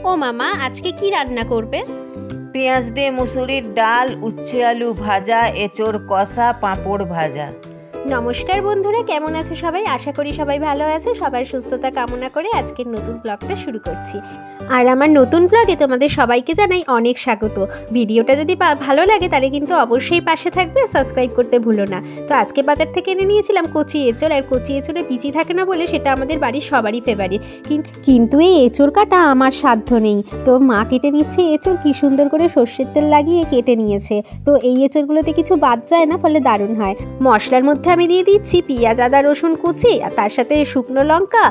ও মামা আজকে কি রান্না করবে? পেঁয়াজ দিয়ে মুসুরির ডাল, উচ্ছে আলু ভাজা, এঁচোড় কষা, পাঁপড় ভাজা। নমস্কার বন্ধুরা, কেমন আছে সবাই? আশা করি সবাই ভালো আছে। সবার সুস্থতা কামনা করে আজকের নতুন ব্লগটা শুরু করছি। আর আমার নতুন ব্লগে তোমাদের সবাইকে জানাই অনেক স্বাগত। ভিডিওটা যদি ভালো লাগে তাহলে কিন্তু অবশ্যই পাশে থাকবে, সাবস্ক্রাইব করতে ভুলো না। তো আজকে বাজার থেকে এনে নিয়েছিলাম কচি এঁচোড়। আর কচি এঁচোড়ে বিচি থাকে না বলে সেটা আমাদের বাড়ির সবারই ফেভারিট। কিন্তু এই এঁচোড় কাটা আমার সাধ্য নেই। তো মা কেটে নিচ্ছে এঁচোড়, কি সুন্দর করে সর্ষের তেল লাগিয়ে কেটে নিয়েছে। তো এই এঁচোড়গুলোতে কিছু বাদ যায় না, ফলে দারুণ হয়। মশলার মধ্যে আমি দিয়ে দিচ্ছি পেঁয়াজ, আদা, রসুন কুচি, আর তার সাথে শুকনো লঙ্কা,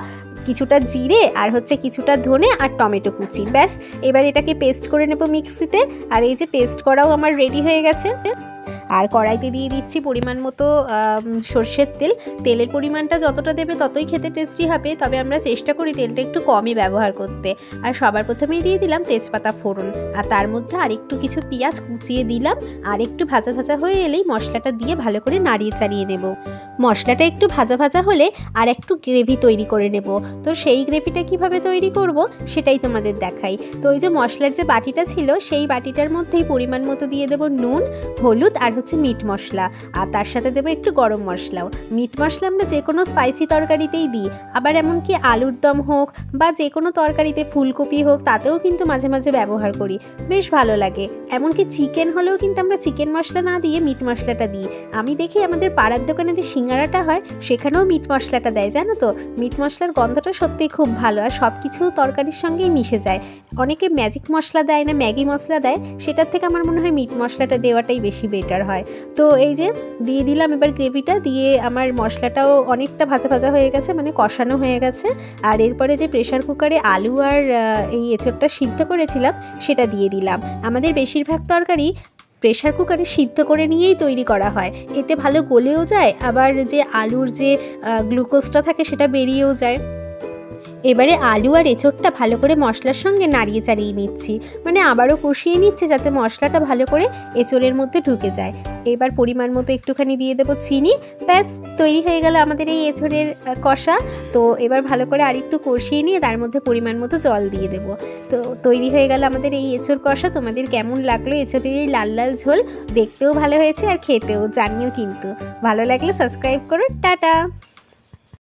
কিছুটা জিরে, আর কিছুটা ধনে আর টমেটো কুচি। ব্যাস, এবার এটাকে পেস্ট করে নেব মিক্সিতে। আর এই যে পেস্ট করাও আমার রেডি হয়ে গেছে। আর কড়াইতে দিয়ে দিচ্ছি পরিমাণ মতো সর্ষের তেল। তেলের পরিমাণটা যতটা দেবে ততই খেতে টেস্টি হবে, তবে আমরা চেষ্টা করি তেলটা একটু কমই ব্যবহার করতে। আর সবার প্রথমেই দিয়ে দিলাম তেজপাতা ফোড়ন, আর তার মধ্যে আরেকটু কিছু পেঁয়াজ কুচিয়ে দিলাম। আর একটু ভাজা ভাজা হয়ে এলেই মশলাটা দিয়ে ভালো করে নাড়িয়ে চাড়িয়ে নেব। মশলাটা একটু ভাজা ভাজা হলে আর একটু গ্রেভি তৈরি করে নেব। তো সেই গ্রেভিটা কিভাবে তৈরি করব সেটাই তোমাদের দেখাই। তো ওই যে মশলার যে বাটিটা ছিল সেই বাটিটার মধ্যেই পরিমাণ মতো দিয়ে দেবো নুন, হলুদ আর মিট মশলা, আর তার সাথে দেবো একটু গরম মশলাও। মিট মশলা আমরা যে কোনো স্পাইসি তরকারিতেই দিই, আবার এমনকি আলুর দম হোক বা যে কোনো তরকারিতে, ফুলকপি হোক, তাতেও কিন্তু মাঝে মাঝে ব্যবহার করি, বেশ ভালো লাগে। এমনকি চিকেন হলেও কিন্তু আমরা চিকেন মশলা না দিয়ে মিট মশলাটা দিই। আমি দেখি আমাদের পাড়ার দোকানে যে সিঙ্গারাটা হয় সেখানেও মিট মশলাটা দেয়, জানো তো। মিট মশলার গন্ধটা সত্যিই খুব ভালো, আর সব কিছু তরকারির সঙ্গেই মিশে যায়। অনেকে ম্যাজিক মশলা দেয় না, ম্যাগি মশলা দেয়, সেটার থেকে আমার মনে হয় মিট মশলাটা দেওয়াটাই বেশি বেটার হয়। তো এই যে দিয়ে দিলাম এবার গ্রেভিটা, দিয়ে আমার মশলাটাও অনেকটা ভাজা ভাজা হয়ে গেছে, মানে কষানো হয়ে গেছে। আর এরপরে যে প্রেশার কুকারে আলু আর এই এঁচোড়টা সিদ্ধ করেছিলাম সেটা দিয়ে দিলাম। আমাদের বেশিরভাগ তরকারি প্রেশার কুকারে সিদ্ধ করে নিয়েই তৈরি করা হয়, এতে ভালো গলেও যায়, আবার যে আলুর যে গ্লুকোজটা থাকে সেটা বেরিয়েও যায়। এবারে আলু আর এঁচোড়টা ভালো করে মশলার সঙ্গে নাড়িয়ে চাড়িয়ে নিচ্ছি, মানে আবারও কষিয়ে নিচ্ছি যাতে মশলাটা ভালো করে এঁচোড়ের মধ্যে ঢুকে যায়। এবার পরিমাণ মতো একটুখানি দিয়ে দেবো চিনি। ব্যাস, তৈরি হয়ে গেল আমাদের এই এঁচোড়ের কষা। তো এবার ভালো করে আরেকটু কষিয়ে নিয়ে তার মধ্যে পরিমাণ মতো জল দিয়ে দেবো। তো তৈরি হয়ে গেল আমাদের এই এঁচোড় কষা। তোমাদের কেমন লাগলো এঁচোড়ের এই লাল লাল ঝোল? দেখতেও ভালো হয়েছে আর খেতেও, জানিও কিন্তু। ভালো লাগলে সাবস্ক্রাইব করো। টাটা।